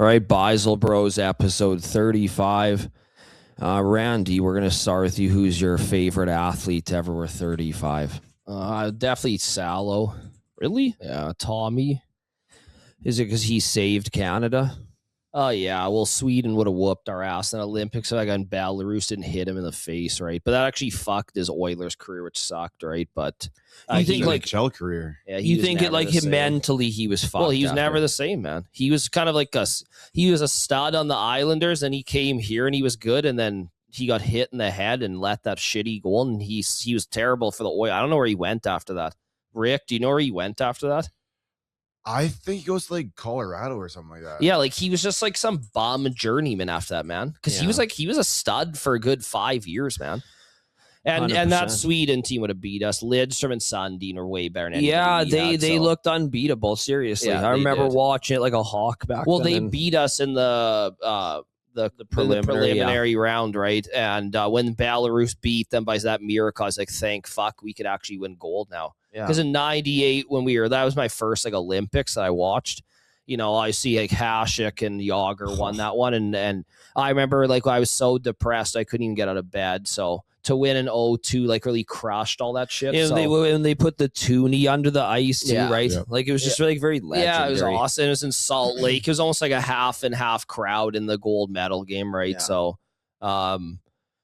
All right, Beisel Bros, episode 35. Randy, we're going to start with you. Who's your favorite athlete to ever wear 35? Definitely Salo. Really? Yeah, Tommy. Is it because he saved Canada? Oh, yeah. Well, Sweden would have whooped our ass in the Olympics. So I got in Belarus, didn't hit him in the face, right? But that actually fucked his Oilers career, which sucked, right? But you think like NHL career? Yeah, you think it like him mentally he was fucked? Well, he was never the same, man. He was kind of like us. He was a stud on the Islanders, and he came here and he was good, and then he got hit in the head and let that shitty goal, and he was terrible for the Oilers. I don't know where he went after that. Rick, do you know where he went after that? I think he goes to like Colorado or something like that. Yeah, like he was just like some bum journeyman after that, man. Because he was a stud for a good 5 years, man. And 100%. and that Sweden team would have beat us. Lidstrom and Sundin are way better than anybody. Yeah, they so. looked unbeatable. Seriously, Yeah, I remember did. watching it like a hawk back. Well, then they beat us in the preliminary round, right? And when Belarus beat them by that miracle, I was like, thank fuck, we could actually win gold now. Because in '98, when that was my first like Olympics that I watched. You know, I see like Hasek and Yager won that one, and I remember like I was so depressed I couldn't even get out of bed. So to win in 02 like really crushed all that shit. Yeah, so. they put the toonie under the ice too, right? Yep. Like it was just like very legendary. Yeah, it was awesome. It was in Salt Lake. It was almost like a half and half crowd in the gold medal game, right? Yeah. So,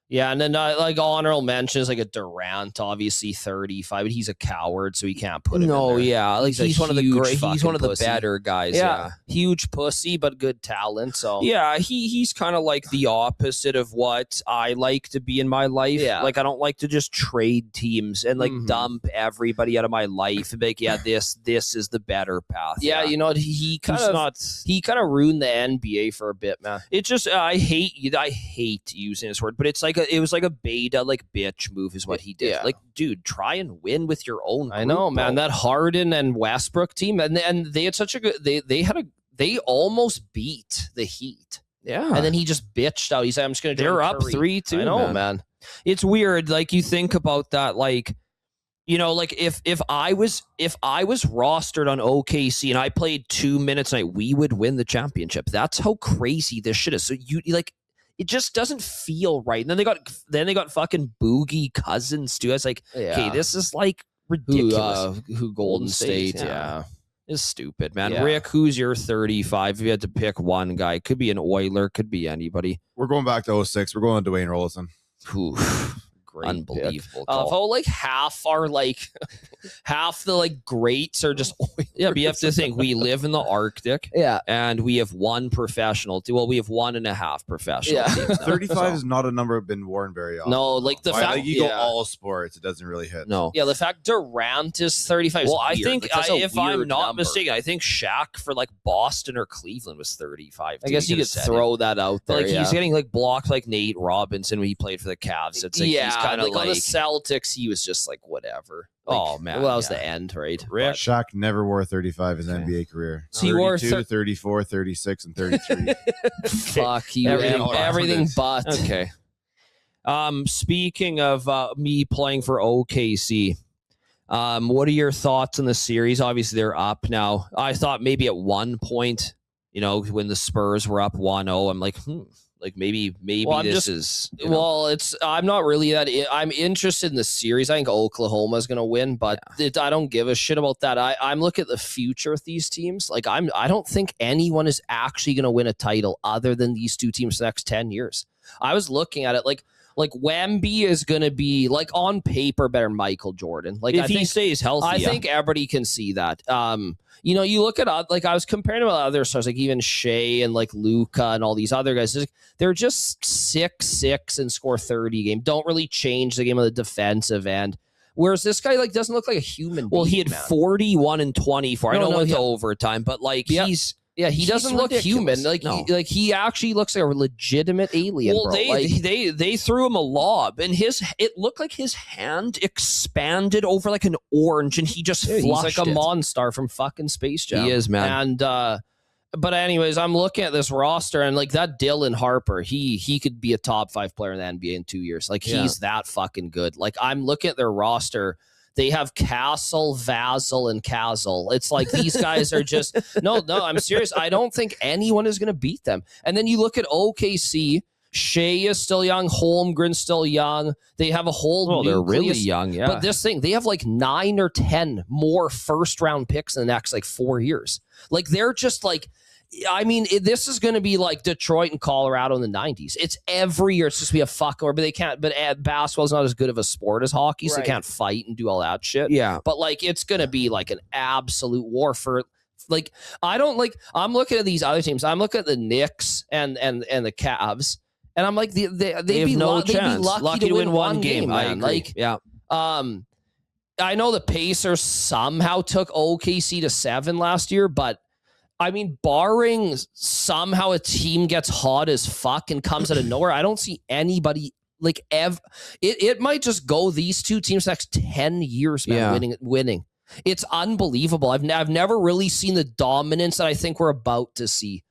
yeah, and then like honorable mentions like a Durant, obviously 35, but he's a coward, so he can't put him in there. Yeah, like he's one of the great. He's one of the pussy. better guys. Yeah, huge pussy, but good talent. So yeah, he's kind of like the opposite of what I like to be in my life. Yeah. Like I don't like to just trade teams and like dump everybody out of my life and be like, yeah, this is the better path. Yeah, you know what? He kind of ruined the NBA for a bit, man. It just I hate using this word, but it's like it was like a beta like bitch move is what he did. Yeah. Like, dude, try and win with your own group, I know, man. bro. That Harden and Westbrook team, and they had such a good. They almost beat the Heat. Yeah, And then he just bitched out. He said, I'm just going to they're up 3-2. I know, man. It's weird. Like you think about that, like, you know, like if I was rostered on OKC and I played 2 minutes a night, we would win the championship. That's how crazy this shit is. So you like it just doesn't feel right. And then they got fucking Boogie Cousins too. I was like, okay, this is like ridiculous. Who Golden State, yeah. It's stupid, man. Yeah. Rick, who's your 35? If you had to pick one guy, could be an Oiler, could be anybody. We're going back to 06. We're going to Dwayne Rollison. Great Unbelievable. How like half the like greats are just Oilers. Yeah, but you have to think we live in the Arctic. Yeah. And we have one professional team. Well, we have 1.5 professional teams now. 35 is not a number been worn very often. No, like the fact like you go all sports, it doesn't really hit. No. Yeah, the fact Durant is 35 is Well, I weird. think Like, that's a if I'm weird not number. mistaken, I think Shaq for like Boston or Cleveland was 35. I guess you could throw that out there. Like yeah. he's getting like blocked like Nate Robinson when he played for the Cavs. It's like he's kind of like on the Celtics, he was just like whatever. Like, oh man, well, that was the end, right? Rick. Shaq never wore 35 in his NBA career. So he wore 32, 34, 36, and 33. Fuck, everything but okay. Speaking of me playing for OKC, what are your thoughts on the series? Obviously, they're up now. I thought maybe at one point, you know, when the Spurs were up 1-0, I'm like, like maybe Well, this is. You know, well, I'm not really that. I'm interested in the series. I think Oklahoma's going to win, but I don't give a shit about that. I'm looking at the future with these teams. Like I don't think anyone is actually going to win a title other than these two teams the next 10 years. I was looking at it like Wemby is going to be like on paper better than Michael Jordan. Like if he stays healthy, I think everybody can see that. You know, you look at like I was comparing to other stars, like even Shea and like Luka and all these other guys. They're just 6'6" and score 30 a game. Don't really change the game on the defensive end. Whereas this guy like doesn't look like a human. Well, being, he had man. 41 and 24. I know it went to he- overtime, but like he's. Yeah, he doesn't look ridiculous. human. Like he actually looks like a legitimate alien. Well, bro. they threw him a lob, and it looked like his hand expanded over like an orange, and he just flushed he's like a it. monster from fucking Space Jam. He is, man. And but anyways, I'm looking at this roster, and like that Dylan Harper, he could be a top 5 player in the NBA in 2 years. Like he's that fucking good. Like I'm looking at their roster. They have Castle, Vassal, and Castle. It's like these guys are just no. I'm serious. I don't think anyone is going to beat them. And then you look at OKC. Shea is still young. Holmgren's still young. They have a whole they're nucleus. really young, yeah. But this thing, they have like 9 or 10 more first-round picks in the next like 4 years. Like they're just like, I mean, this is going to be like Detroit and Colorado in the 90s. It's every year. It's just be a fuck or, but they can't. But basketball's not as good of a sport as hockey, so they can't fight and do all that shit. Yeah. But like, it's going to be like an absolute war for. Like, I don't like. I'm looking at these other teams. I'm looking at the Knicks and the Cavs. And I'm like, they'd be no chance. Lucky to win one game, man. Like, yeah. I know the Pacers somehow took OKC to 7 last year, but I mean, barring somehow a team gets hot as fuck and comes out of nowhere, I don't see anybody like it might just go these two teams next 10 years, man, winning. It's unbelievable. I've never really seen the dominance that I think we're about to see.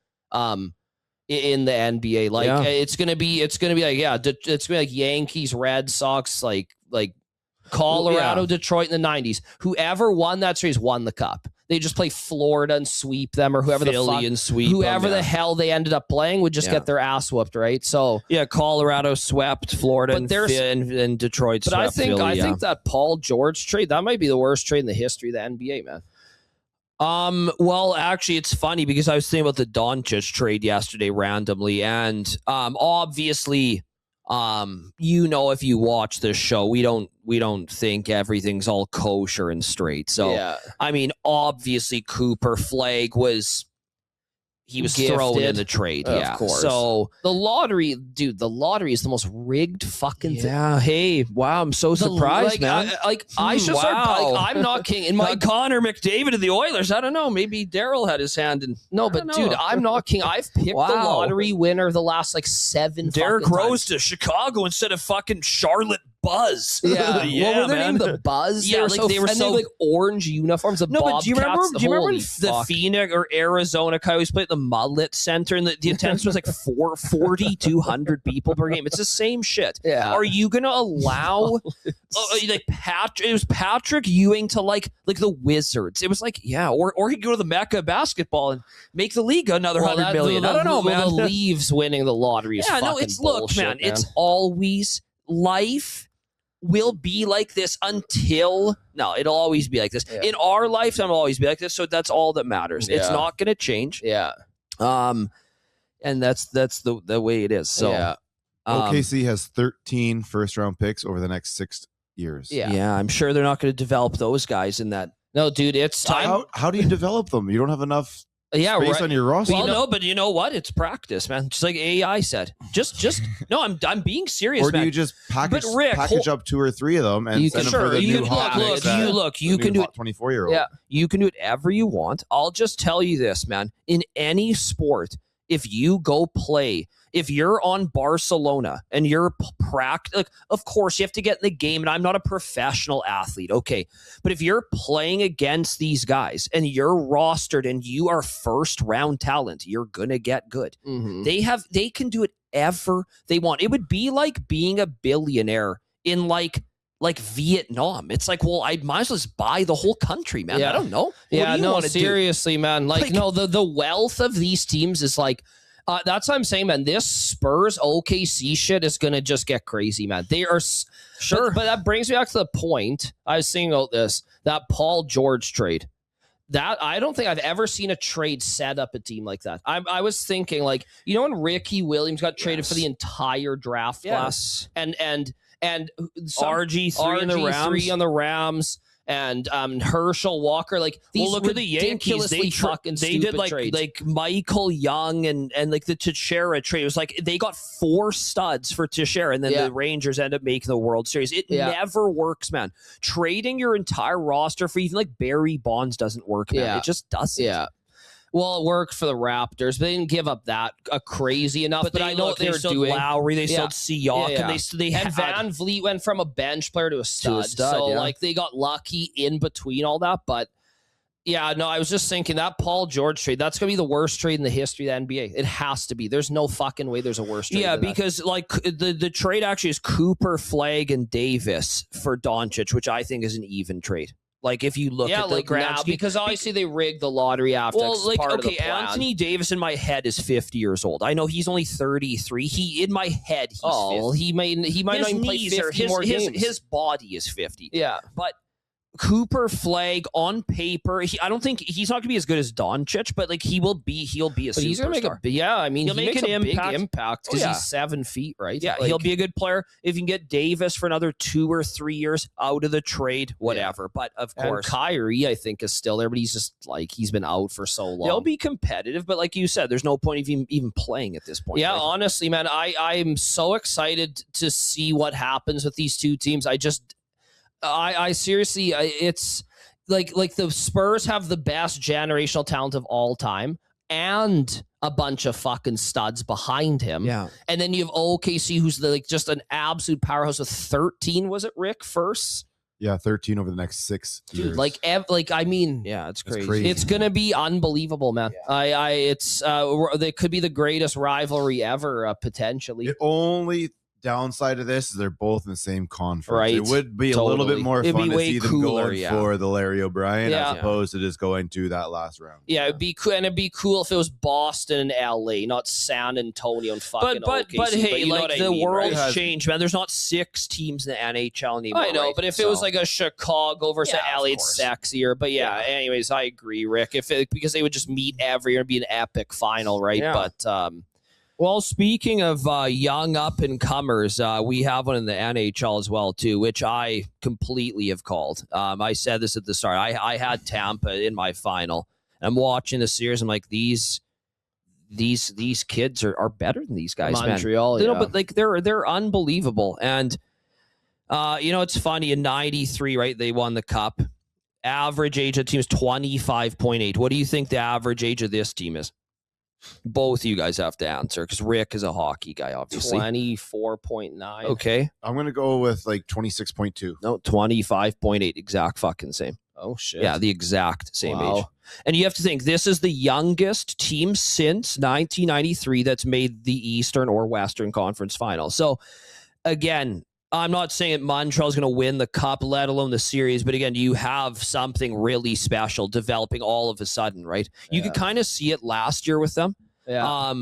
In the NBA, like it's gonna be like it's gonna be like Yankees, Red Sox, like Colorado, Detroit in the 90s. Whoever won that series won the cup. They just play Florida and sweep them, or whoever Philly and sweep whoever them, the hell they ended up playing would just get their ass whooped, right? So Colorado swept Florida, and Detroit. But swept Philly, I think that Paul George trade, that might be the worst trade in the history of the NBA, man. Well, actually, it's funny because I was thinking about the Doncic trade yesterday randomly, and obviously, if you watch this show, we don't think everything's all kosher and straight. So, I mean, obviously, Cooper Flag was thrown in the trade, of course. So the lottery is the most rigged fucking thing. Yeah. Hey, wow, I'm so surprised, man. I should start. I'm not king. In my Connor McDavid of the Oilers. I don't know. Maybe Daryl had his hand in. No, but dude, I'm not king. I've picked the lottery winner the last like 7. Derek Rose to Chicago instead of fucking Charlotte Buzz. Yeah, yeah, what were their name? The Buzz. Yeah, they were so like orange uniforms. No, but do you remember the Phoenix or Arizona Coyotes played at the Mullet Center, and the attendance was like 4,200 people per game? It's the same shit. Yeah. Are you gonna allow it was Patrick Ewing to like the Wizards? It was like or he'd go to the Mecca basketball and make the league another $100 million. I don't know, man. The Leaves winning the lottery is fucking bullshit, look, man. It's always life. Will be like this it'll always be like this. In our lifetime, it'll always be like this. So that's all that matters. It's not going to change. Yeah. And that's the way it is. So OKC has 13 first-round picks over the next 6 years. Yeah. I'm sure they're not going to develop those guys in that. No, dude, it's time. How do you develop them? You don't have enough space on your roster. Well, no, but you know what? It's practice, man. Just like AI said. Just no. I'm being serious, or do man. you just package up 2 or 3 of them and send them for the new hot you can do it. 24-year-old. Yeah, you can do whatever you want. I'll just tell you this, man. In any sport, if you go play, if you're on Barcelona and you're of course you have to get in the game, and I'm not a professional athlete, okay, but if you're playing against these guys and you're rostered and you are first round talent, you're gonna get good. Mm-hmm. They can do whatever they want. It would be like being a billionaire in like Vietnam. It's like, well, I might as well just buy the whole country, man. I don't know. Seriously, man. The wealth of these teams is like, that's what I'm saying, man. This Spurs OKC shit is going to just get crazy, man. They are sure. But that brings me back to the point. I was thinking about this, that Paul George trade. That I don't think I've ever seen a trade set up a team like that. I was thinking, like, when Ricky Williams got traded for the entire draft class, and RG3 on the Rams, and Herschel Walker, like these. Well, look at the Yankees. They did like Michael Young and like the Teixeira trade. It was like they got 4 studs for Teixeira, and then the Rangers end up making the World Series. It never works, man. Trading your entire roster for even like Barry Bonds doesn't work, man. It just doesn't. Yeah. Well, it worked for the Raptors, but they didn't give up that crazy enough. But I know what they were doing. Lowry, they sold Siakam, and Van Vliet went from a bench player to a stud. So like they got lucky in between all that. But Yeah, no, I was just thinking that Paul George trade, that's going to be the worst trade in the history of the NBA. It has to be. There's no fucking way there's a worse trade. Yeah, because like the trade actually is Cooper, Flagg, and Davis for Doncic, which I think is an even trade. Like if you look at the grand scheme, because obviously they rigged the lottery after. Well, like part okay, of the plan. Anthony Davis in my head is 50 years old. I know he's only 33. He in my head he's 50. He might not even play 50 more games. His body is 50. Yeah, but Cooper, Flagg on paper, I don't think he's not going to be as good as Doncic, but like he'll be a superstar. He's going to make I mean, he'll he make makes an a big impact because he's 7 feet, right? Yeah, like, he'll be a good player. If you can get Davis for another 2 or 3 years out of the trade, whatever. Yeah. But of course, Kyrie, I think, is still there, but he's just like he's been out for so long. They'll be competitive, but like you said, there's no point of even playing at this point. Yeah, right? Honestly, man, I'm so excited to see what happens with these two teams. I seriously, it's. Like the Spurs have the best generational talent of all time and a bunch of fucking studs behind him. Yeah. And then you have OKC, who's just an absolute powerhouse with 13, was it, Rick, first? Yeah, 13 over the next 6 years. Dude, I mean, yeah, it's crazy. It's gonna be unbelievable, man. Yeah. They could be the greatest rivalry ever, potentially. The only downside of this is they're both in the same conference. Right. It would be a little bit more fun to see them going for the Larry O'Brien as opposed to just going to that last round. Yeah, it'd be cool, and it'd be cool if it was Boston and LA, not San Antonio and fucking OKC. But hey, like the world's right? changed, man. There's not 6 teams in the NHL anymore. I know, right? but if it was like a Chicago versus LA, it's sexier. But anyways, I agree, Rick. Because they would just meet every year and be an epic final, right? Yeah. But well, speaking of young up-and-comers, we have one in the NHL as well, too, which I completely have called. I said this at the start. I had Tampa in my final. I'm watching the series. I'm like, these kids are better than these guys, Montreal, man. But like they're unbelievable. And it's funny. In '93, right, they won the cup. Average age of the team is 25.8. What do you think the average age of this team is? Both of you guys have to answer because Rick is a hockey guy, obviously. 24.9. Okay. I'm going to go with like 26.2. No, 25.8. Exact fucking same. Oh, shit. Yeah, the exact same age. And you have to think, this is the youngest team since 1993 that's made the Eastern or Western Conference Final. So, again, I'm not saying Montreal's going to win the cup, let alone the series, but again, you have something really special developing all of a sudden, right? You could kind of see it last year with them. Yeah.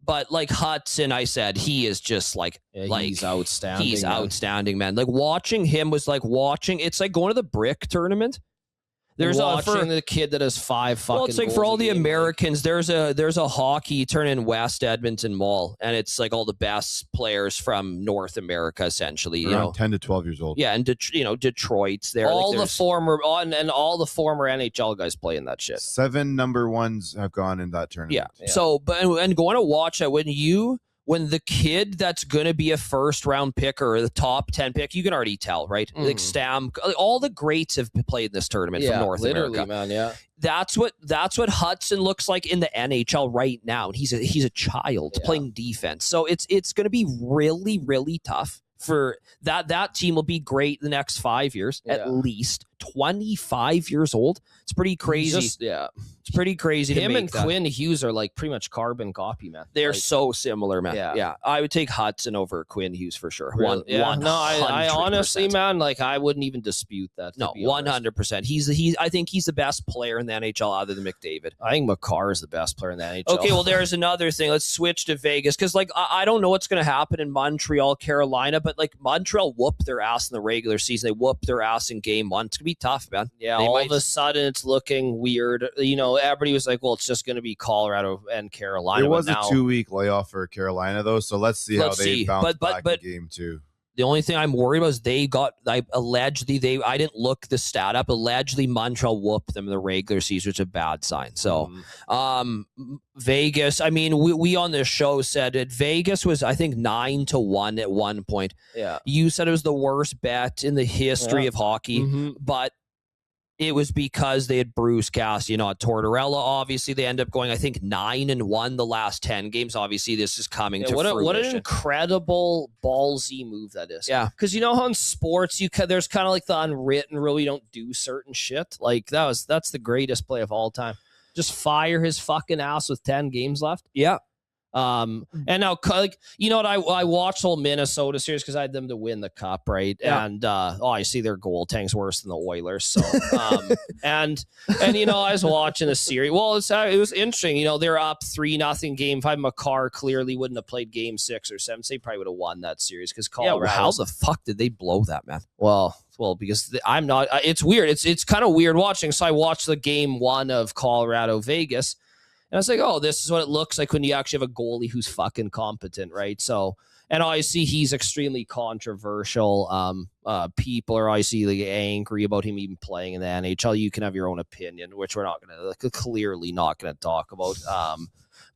But like Hudson, I said, he is just he's outstanding. He's outstanding, man. Like watching him was like watching, it's like going to the brick tournament. There's watching the kid that has 5 fucking Well, it's like for all the Americans, there's a hockey tournament in West Edmonton Mall, and it's like all the best players from North America, essentially. Around 10 to 12 years old. Yeah, and Detroit's there. All the former NHL guys play in that shit. 7 number ones have gone in that tournament. Yeah. So, and going to watch that when the kid that's going to be a first round pick or the top 10 pick, you can already tell, right? Like Stam, all the greats have played in this tournament from North America. Man, yeah. That's what Hudson looks like in the NHL right now. And he's a child playing defense. So it's going to be really, really tough for that team will be great the next 5 years, at least. 25 years old. It's pretty crazy. It's pretty crazy. Him and Quinn Hughes are like pretty much carbon copy, man. They're so similar, man. Yeah. I would take Hudson over Quinn Hughes for sure. Really? I honestly, man, like I wouldn't even dispute that. No, 100%. I think he's the best player in the NHL other than McDavid. I think Makar is the best player in the NHL. Okay, well, there's another thing. Let's switch to Vegas because, like, I don't know what's going to happen in Montreal, Carolina, but like Montreal whooped their ass in the regular season. They whooped their ass in game 1. It's going to be tough, man. Yeah, all of a sudden it's looking weird. Everybody was like, well, it's just going to be Colorado and Carolina. There was a 2-week layoff for Carolina, though, so let's see how they bounce back in game 2. The only thing I'm worried about is I didn't look the stat up. Allegedly, Montreal whooped them in the regular season, which is a bad sign. So, Vegas, I mean, we on this show said that Vegas was, I think, 9-1 at one point. Yeah. You said it was the worst bet in the history of hockey, but it was because they had Bruce Cassidy, not Tortorella. Obviously, they end up going, I think, 9-1 the last 10 games. Obviously, this is coming to fruition. What an incredible ballsy move that is. Yeah, because you know how in sports there's kind of like the unwritten rule, you don't do certain shit. Like that's the greatest play of all time. Just fire his fucking ass with 10 games left. Yeah. And now, like, you know what? I watched the whole Minnesota series because I had them to win the cup, right? Yeah. And I see their goaltending's worse than the Oilers. So, and you know, I was watching the series. Well, it was interesting. You know, they're up 3-0 game 5. Makar clearly wouldn't have played game 6 or 7. So they probably would have won that series because Colorado. Yeah, how the fuck did they blow that, man? Well, because I'm not. It's weird. It's kind of weird watching. So I watched the game 1 of Colorado Vegas. And I was like, oh, this is what it looks like when you actually have a goalie who's fucking competent, right? So, and obviously he's extremely controversial. People are obviously like angry about him even playing in the NHL. You can have your own opinion, which we're not going to clearly not going to talk about.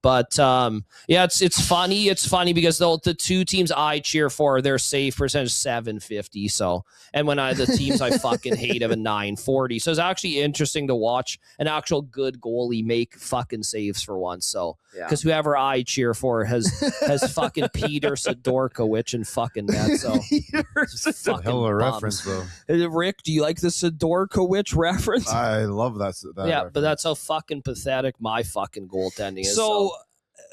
But yeah, it's funny. It's funny because the two teams I cheer for, their save percentage 750. So, and when the teams I fucking hate have a 940. So it's actually interesting to watch an actual good goalie make fucking saves for once. So, because whoever I cheer for has fucking Peter Sidorkowicz and fucking net. So, it's a hell of a reference, though. Rick, do you like the Sidorkowicz reference? I love that. Yeah, reference. But that's how fucking pathetic my fucking goaltending is. So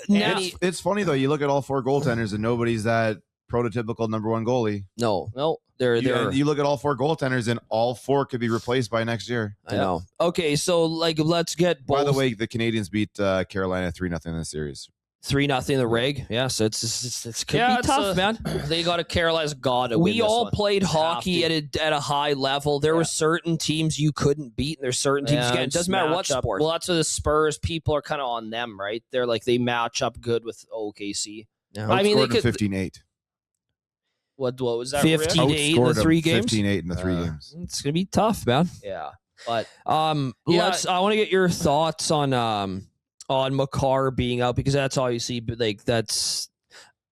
now, it's funny though. You look at all 4 goaltenders, and nobody's that prototypical number 1 goalie. No, you look at all 4 goaltenders, and all 4 could be replaced by next year. I know. Okay, so like let's get both. By the way, the Canadians beat Carolina 3-0 in the series. 3-0 in the reg. Yeah, so it's could be tough, man. They got to Carolina's got to win. We all played hockey at a high level. There were certain teams you couldn't beat, and there's certain teams you can't. It doesn't matter what sport. Well, that's what the Spurs people are kind of on them, right? They're like they match up good with OKC. Yeah. I mean, they could 15-8. What was that? 15-8 in the 3 games. 15-8 in the 3 games. It's gonna be tough, man. Yeah, but I want to get your thoughts on Makar being out, because that's all you see. But like,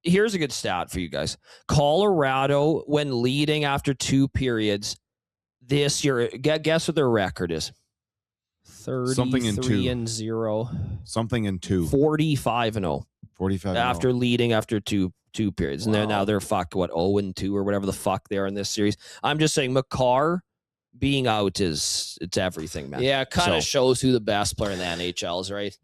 here's a good stat for you guys. Colorado, when leading after 2 periods this year, guess what their record is? 33-0. Something in 2. 45-0. 45 after leading after two periods. And now they're 0-2 or whatever the fuck they are in this series. I'm just saying Makar being out it's everything, man. Yeah, it kind of shows who the best player in the NHL is, right?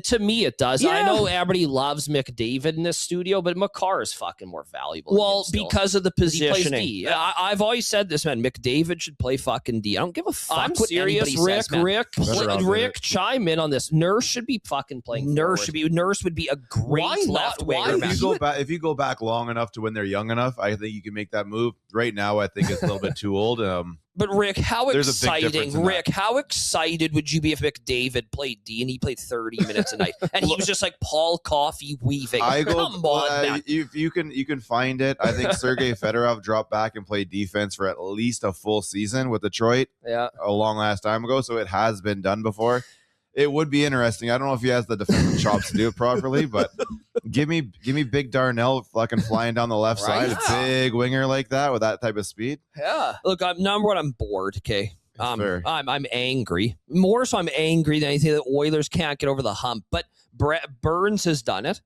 To me, it does. Yeah. I know everybody loves McDavid in this studio, but Makar is fucking more valuable. Well, because of the positioning. I've always said this, man. McDavid should play fucking D. I don't give a fuck. I'm serious, Rick. Says, Rick, chime in on this. Nurse should be fucking playing. Nurse would be a great left winger. If you go back long enough to when they're young enough, I think you can make that move. Right now, I think it's a little bit too old. But Rick, how excited would you be if McDavid played D and he played 30 minutes a night and he was just like Paul Coffey weaving? Come on, man. If you can find it. I think Sergei Fedorov dropped back and played defense for at least a full season with Detroit. Yeah, a long last time ago. So it has been done before. It would be interesting. I don't know if he has the defensive chops to do it properly, but give me Big Darnell fucking flying down the left side, a big winger like that with that type of speed. Yeah. Look, number one, I'm bored. Okay, I'm angry. More so, I'm angry than anything that Oilers can't get over the hump. But Burns has done it.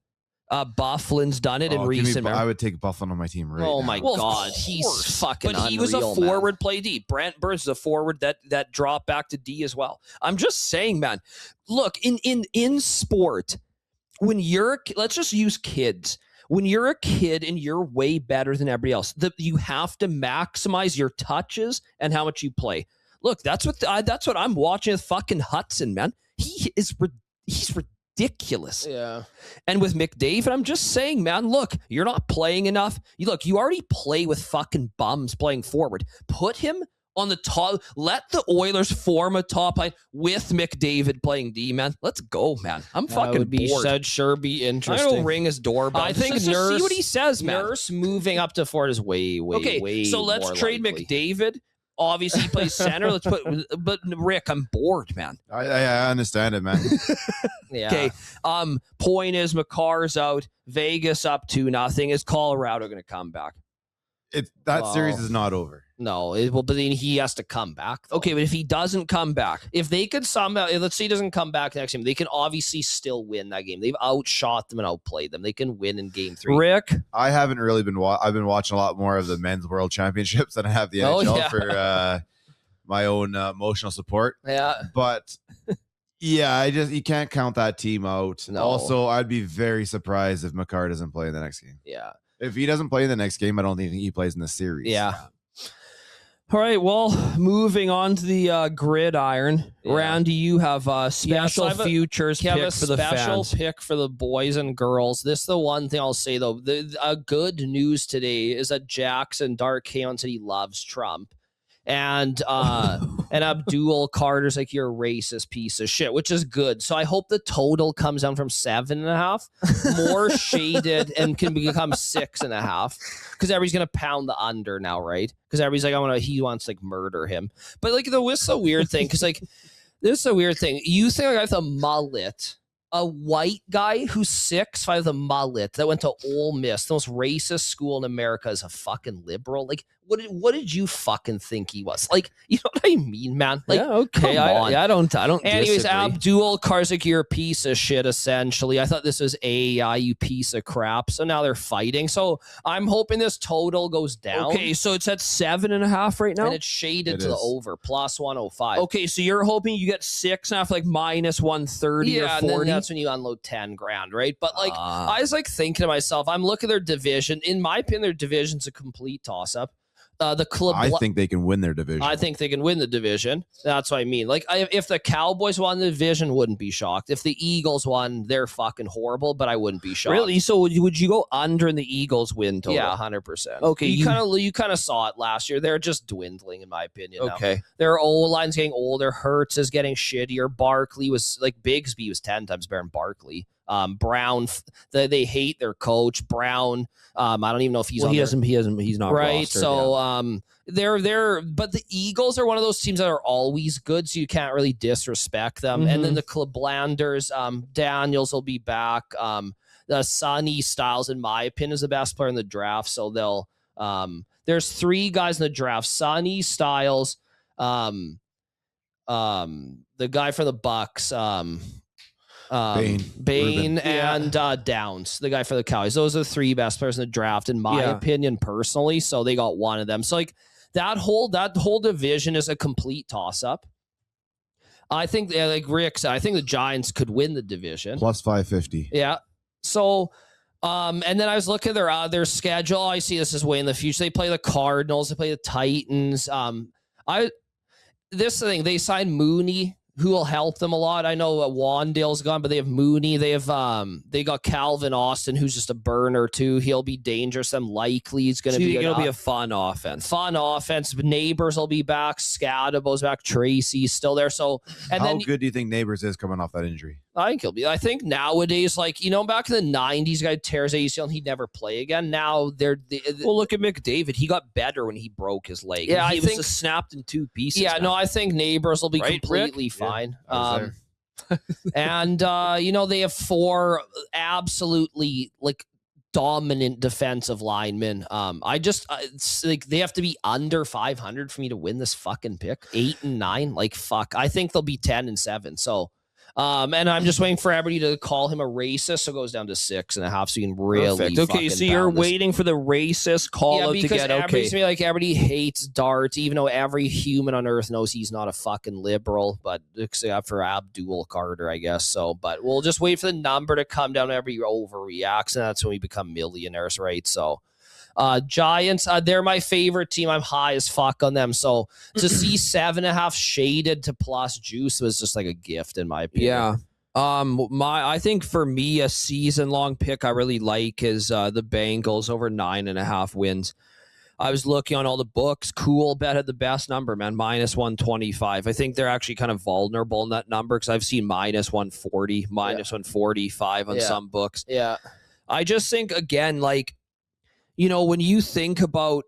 Bufflin's done it in recent. I would take Bufflin on my team right now. My God, he's fucking unreal. But he was a forward play D. Brent Burns is a forward that dropped back to D as well. I'm just saying, man. Look, in sport, when let's just use kids. When you're a kid and you're way better than everybody else, you have to maximize your touches and how much you play. Look, that's what I'm watching with fucking Hudson, man. He's ridiculous. Yeah. And with McDavid, I'm just saying, man, look, you're not playing enough. You already play with fucking bums playing forward. Put him on the top. Let the Oilers form a top line with McDavid playing D, man. Let's go, man. I'm fucking bored. That'd sure be interesting. I'm gonna ring his doorbell. I think Nurse, see what he says, man. Nurse moving up to forward is way so let's trade likely. McDavid. Obviously, he plays center. But Rick, I'm bored, man. I understand it, man. Yeah. Okay. Point is, Makar's out. Vegas up 2-0. Is Colorado going to come back? That series is not over. No, but then he has to come back, though. Okay, but if he doesn't come back, if they could somehow, let's say he doesn't come back next game, they can obviously still win that game. They've outshot them and outplayed them. They can win in game 3. Rick, I haven't really been. I've been watching a lot more of the men's world championships than I have the NHL for my own emotional support. Yeah, but yeah, you can't count that team out. No. Also, I'd be very surprised if Makar doesn't play in the next game. Yeah, if he doesn't play in the next game, I don't think he plays in the series. Yeah. All right, well, moving on to the gridiron. Yeah. Randy, you have a special futures pick for the fans. Special pick for the boys and girls. This is the one thing I'll say, though. A good news today is that Jackson Dark came on said he loves Trump. And Abdul Carter's like, you're a racist piece of shit, which is good. So I hope the total comes down from 7.5, more shaded, and can become 6.5. Because everybody's gonna pound the under now, right? Because everybody's like, he wants to like murder him. But like, this is a weird thing. Because like, this is a weird thing. You think like, I have a mullet. A white guy who's 6'5" with a mullet that went to Ole Miss, the most racist school in America, is a fucking liberal. Like, what did you fucking think he was? Like, you know what I mean, man? Like, yeah, okay. I don't. Anyways, disagree. Abdul Karzik, you're a piece of shit, essentially. I thought this was AI, you piece of crap. So now they're fighting. So I'm hoping this total goes down. Okay, so it's at 7.5 right now? And it's shaded to the over, plus 105. Okay, so you're hoping you get 6.5, like minus 130 or 40? And then that's when you unload 10 grand, right? But like, I was like thinking to myself, I'm looking at their division. In my opinion, their division's a complete toss-up. The club. I think they can win their division. I think they can win the division. That's what I mean. Like, if the Cowboys won the division, wouldn't be shocked. If the Eagles won, they're fucking horrible, but I wouldn't be shocked. Really? So would you go under in the Eagles win total? Yeah, 100%. Okay, you kind of saw it last year. They're just dwindling, in my opinion. Okay, now. Their O-line's getting older. Hurts is getting shittier. Barkley was like Bigsby was 10 times better than Barkley. Brown, they hate their coach. Brown, I don't even know if he's on. He's not right. rostered, so they're but the Eagles are one of those teams that are always good, so you can't really disrespect them. Mm-hmm. And then the Blanders, Daniels will be back. The Sonny Styles, in my opinion, is the best player in the draft. So they'll there's 3 guys in the draft: Sonny Styles, the guy for the Bucks, Bain and Downs, the guy for the Cowboys. Those are the 3 best players in the draft, in my opinion, personally. So they got one of them. So like that whole division is a complete toss-up. I think, like Rick said, I think the Giants could win the division. Plus 550. Yeah. So, and then I was looking at their schedule. I see this is way in the future. They play the Cardinals. They play the Titans. This thing, they signed Mooney, who will help them a lot. I know Wandale's gone, but they have Mooney. They have they got Calvin Austin, who's just a burner too. He'll be dangerous. I'm likely he's going to be. It'll be a fun offense. Fun offense. Neighbors will be back. Scadabo's back. Tracy's still there. So, and how then good do you think Neighbors is coming off that injury? I think he'll be. I think nowadays, like, you know, back in the 90s, guy tears ACL and he'd never play again. Now well, look at McDavid. He got better when he broke his leg. Yeah, he I was think just snapped in 2 pieces. Yeah, no, I think Neighbors will be right, completely Rick? fine. Yeah, And you know, they have 4 absolutely like dominant defensive linemen. It's like they have to be under 500 for me to win this fucking pick. 8 and 9, like fuck. I think they'll be 10 and 7. So. And I'm just waiting for everybody to call him a racist, so it goes down to 6.5, so you can really. Perfect. Okay, so you're waiting for the racist call out to get everybody's like everybody hates Dart, even though every human on earth knows he's not a fucking liberal, but except for Abdul Carter, I guess. So, but we'll just wait for the number to come down. Everybody overreacts, and that's when we become millionaires, right? So. Giants, they're my favorite team. I'm high as fuck on them. So to see 7.5 shaded to plus juice was just like a gift in my opinion. Yeah. I think for me, a season long pick I really like is the Bengals over 9.5 wins. I was looking on all the books. Cool Bet had the best number, man, minus 125. I think they're actually kind of vulnerable in that number because I've seen minus 140, minus 145 on some books. Yeah. I just think, again, like, you know, when you think about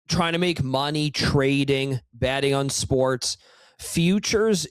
trying to make money, trading, betting on sports, futures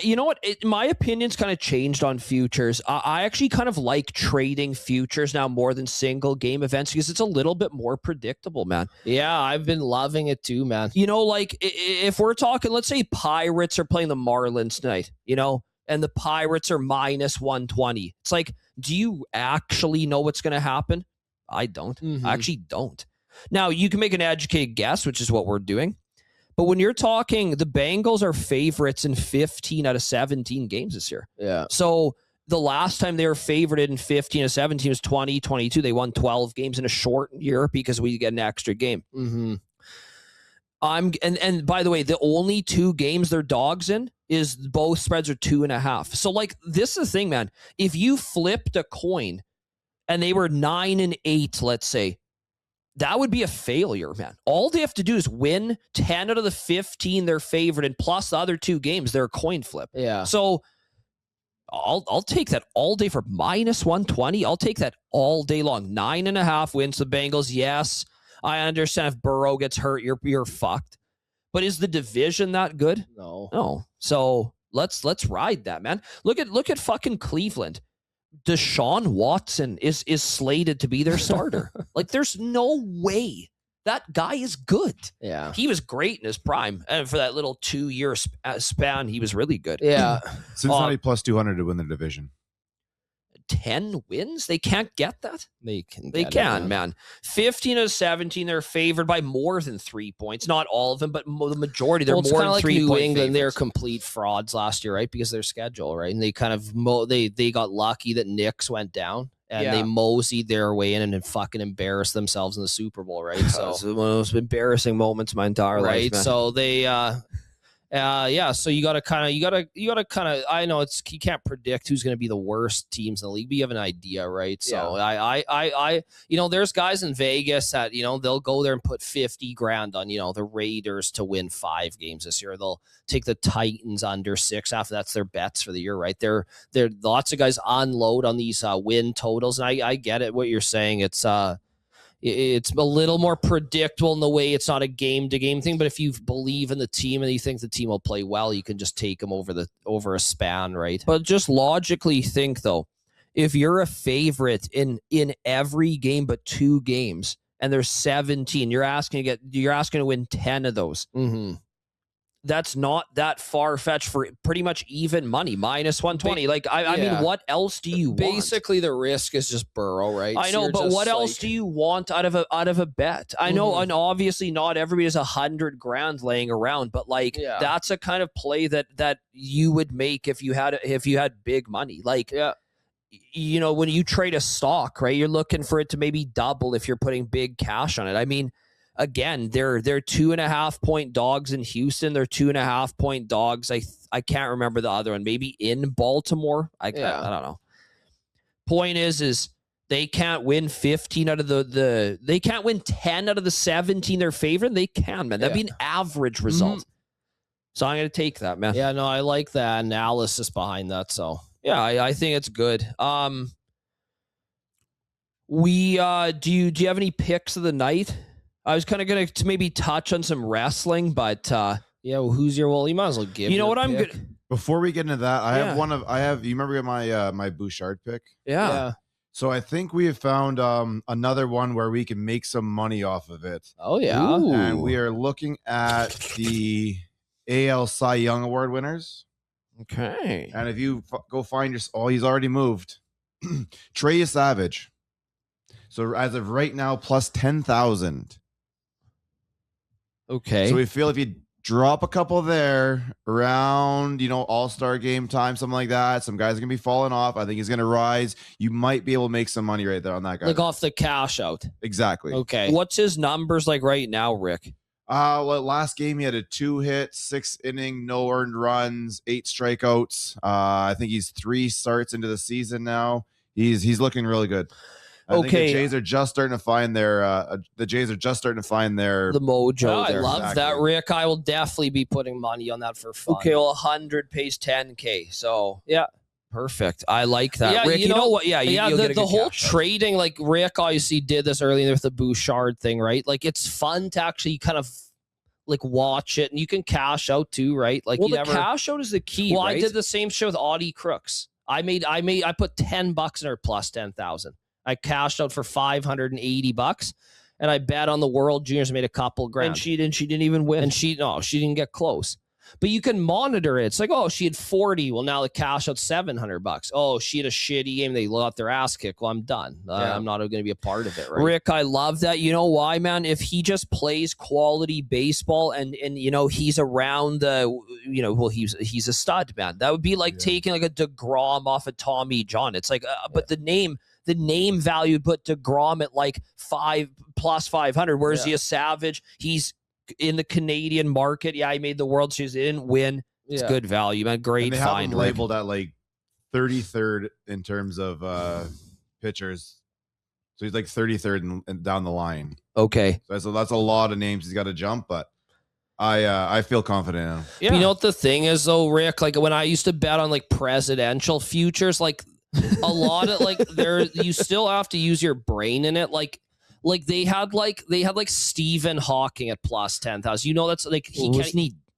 you know what? My opinion's kind of changed on futures. I actually kind of like trading futures now more than single game events because it's a little bit more predictable, man. Yeah, I've been loving it too, man. You know, like if we're talking, let's say Pirates are playing the Marlins tonight, you know, and the Pirates are minus 120. It's like, do you actually know what's going to happen? I don't. I actually don't. Now, you can make an educated guess, which is what we're doing. But when you're talking, the Bengals are favorites in 15 out of 17 games this year. Yeah. So the last time they were favorited in 15 of 17 was 2022. They won 12 games in a short year because we get an extra game. And by the way, the only 2 games they're dogs in is both spreads are 2.5. So like, this is the thing, man. If you flipped a coin and they were 9 and 8, let's say, that would be a failure, man. All they have to do is win 10 out of the 15 they're favored, and plus the other 2 games, they're a coin flip. Yeah. So I'll take that all day for minus 120. I'll take that all day long. 9.5 wins the Bengals. Yes, I understand if Burrow gets hurt, you're fucked. But is the division that good? No. So let's ride that, man. Look at fucking Cleveland. Deshaun Watson is slated to be their starter. Like, there's no way. That guy is good. Yeah. He was great in his prime. And for that little 2-year span, he was really good. Yeah. Cincinnati plus 200 to win the division. 10 wins? They can't get that? They can, man. 15 of 17, they're favored by more than 3 points. Not all of them, but the majority. They're more than like 3 New point England. favorites. They're complete frauds last year, right? Because of their schedule, right? And they kind of they got lucky that Knicks went down, and they moseyed their way in and then fucking embarrassed themselves in the Super Bowl, right? So it's one of the most embarrassing moments of my entire life, man. So they so you gotta kind of I know you can't predict who's gonna be the worst teams in the league, but you have an idea, right? So I there's guys in Vegas that, they'll go there and put 50 grand on, the Raiders to win 5 games this year. They'll take the Titans under 6 after that's their bets for the year, right? There lots of guys unload on these win totals, and I get it what you're saying. It's a little more predictable in the way it's not a game-to-game thing, but if you believe in the team and you think the team will play well, you can just take them over a span, right? But just logically think, though, if you're a favorite in every game but 2 games, and there's 17, you're asking to win 10 of those. That's not that far-fetched for pretty much even money, minus 120. I mean, what else do you want? Basically, the risk is just Burrow, right? I know, but what else do you want out of a bet? I know, and obviously not everybody has 100 grand laying around, but that's a kind of play that you would make if you had big money. When you trade a stock, right, you're looking for it to maybe double if you're putting big cash on it. I mean, again, they're 2.5 point dogs in Houston. They're 2.5 point dogs. I can't remember the other one. Maybe in Baltimore. I don't know. Point is they can't win 15 out of they can't win 10 out of the 17 they're favored. They can, man. That'd be an average result. So I'm gonna take that, man. Yeah, no, I like the analysis behind that. So yeah, I think it's good. Do you have any picks of the night? I was kind of going to maybe touch on some wrestling, but you might as well give. You know what? I'm good. Before we get into that, I have. You remember my Bouchard pick? Yeah. So I think we have found another one where we can make some money off of it. Oh yeah. Ooh. And we are looking at the AL Cy Young Award winners. Okay. And if you go find he's already moved. Trey Savage. So as of right now, plus 10,000. Okay. So we feel if you drop a couple there around, All-Star game time, something like that, some guys are going to be falling off. I think he's going to rise. You might be able to make some money right there on that guy. Like off the cash out. Exactly. Okay. What's his numbers like right now, Rick? Last game he had a 2-hit, 6-inning, no earned runs, 8 strikeouts. I think he's 3 starts into the season now. He's looking really good. I think the Jays are just starting to find their the mojo. I love that, Rick. I will definitely be putting money on that for fun. Okay, well, 100 pays 10K. So yeah, perfect. I like that. Yeah, Rick, you know what? Yeah, the whole trading, like Rick obviously did this earlier with the Bouchard thing, right? Like it's fun to actually kind of like watch it, and you can cash out too, right? Like, well, the cash out is the key. Well, right? I did the same shit with Audie Crooks. I put $10 in her plus 10,000. I cashed out for $580, and I bet on the World Juniors, made a couple grand. And she didn't even win. And she didn't get close. But you can monitor it. It's like, oh, she had 40. Well, now the cash out $700. Oh, she had a shitty game. They got their ass kicked. Well, I'm done. I'm not going to be a part of it, right? Rick, I love that. You know why, man? If he just plays quality baseball and he's around he's a stud, man. That would be like taking like a DeGrom off of Tommy John. It's like, but the name value put DeGrom at like 500+, whereas he a Savage. He's in the Canadian market. Yeah, he made the World Series. They didn't win. It's good value, man. Great they find. Have him labeled at like 33rd in terms of pitchers. So he's like 33rd and down the line. Okay. So that's a lot of names he's got to jump, but I feel confident in him. Yeah. You know what the thing is though, Rick? Like when I used to bet on like presidential futures, like a lot of like you still have to use your brain in it. Like they had Stephen Hawking at plus 10,000. You know, that's like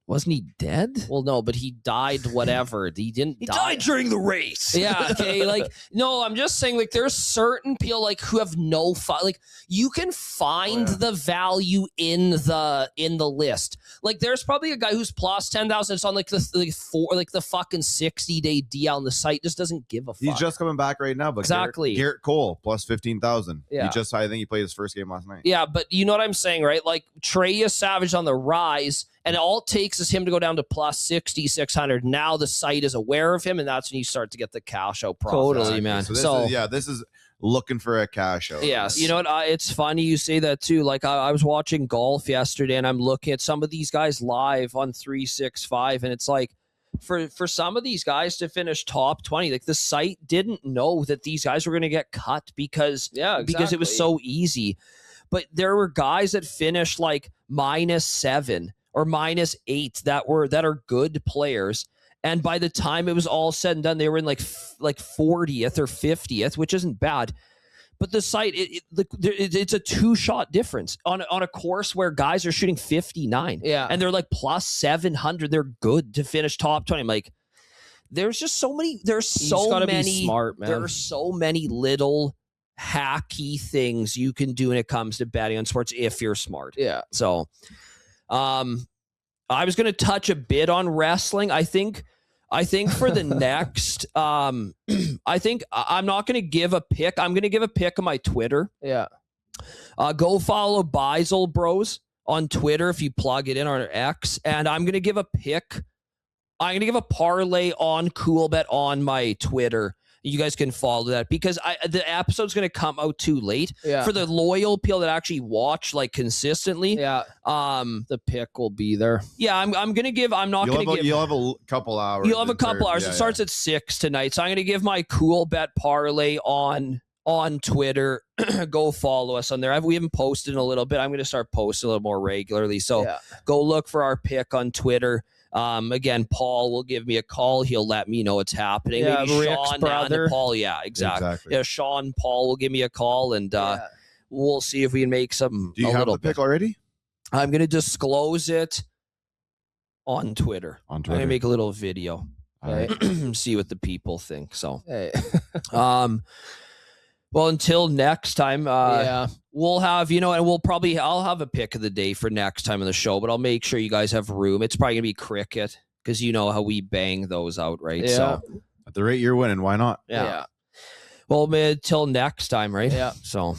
wasn't he dead? Well, no, but he died. Whatever. He didn't. He died during the race. Yeah. Okay. Like, no, I'm just saying. Like, there's certain people like who have no like you can find the value in the list. Like, there's probably a guy who's plus 10,000. It's on like the fucking 60-day DL on the site. Just doesn't give a fuck. He's just coming back right now. But exactly. Garrett Cole plus 15,000. Yeah. I think he played his first game last night. Yeah, but you know what I'm saying, right? Like Trey Savage on the rise. And all it takes is him to go down to plus 6,600. Now the site is aware of him, and that's when you start to get the cash out profit. Totally, man. So this is looking for a cash out. Yes. You know what? It's funny you say that too. Like I was watching golf yesterday, and I'm looking at some of these guys live on 365, and it's like for some of these guys to finish top 20, like the site didn't know that these guys were going to get cut because it was so easy. But there were guys that finished like -7. Or -8 that are good players, and by the time it was all said and done, they were in like 40th or 50th, which isn't bad. But the site, it's a 2-shot difference on a course where guys are shooting 59, and they're like plus 700. They're good to finish top 20. I'm like, there's just so many. There's so many. Be smart, man. There are so many little hacky things you can do when it comes to betting on sports if you're smart. Yeah. So. I was going to touch a bit on wrestling. I think for the next, I think I'm not going to give a pick. I'm going to give a pick on my Twitter. Yeah. Go follow Beisel Bros on Twitter if you plug it in on X. And I'm going to give a pick. I'm going to give a parlay on CoolBet on my Twitter. You guys can follow that because the episode's going to come out too late for the loyal people that actually watch like consistently. Yeah. The pick will be there. Yeah. I'm going to give, I'm not going to give. You'll have a couple hours. You'll have a couple hours. It starts at 6 tonight. So I'm going to give my CoolBet parlay on Twitter. Go follow us on there. We haven't posted in a little bit. I'm going to start posting a little more regularly. So go look for our pick on Twitter. Again, Paul will give me a call. He'll let me know what's happening. Yeah, maybe Rick's Sean brother. Paul. Yeah, exactly. Yeah, Sean Paul will give me a call, and we'll see if we can make some. Do you have the pick already? I'm going to disclose it on Twitter. I'm going to make a little video. Right. See what the people think. So, well, until next time, we'll have, and I'll have a pick of the day for next time on the show, but I'll make sure you guys have room. It's probably going to be cricket because you know how we bang those out, right? Yeah. So at the rate you're winning, why not? Yeah. Well, till next time, right? Yeah. So.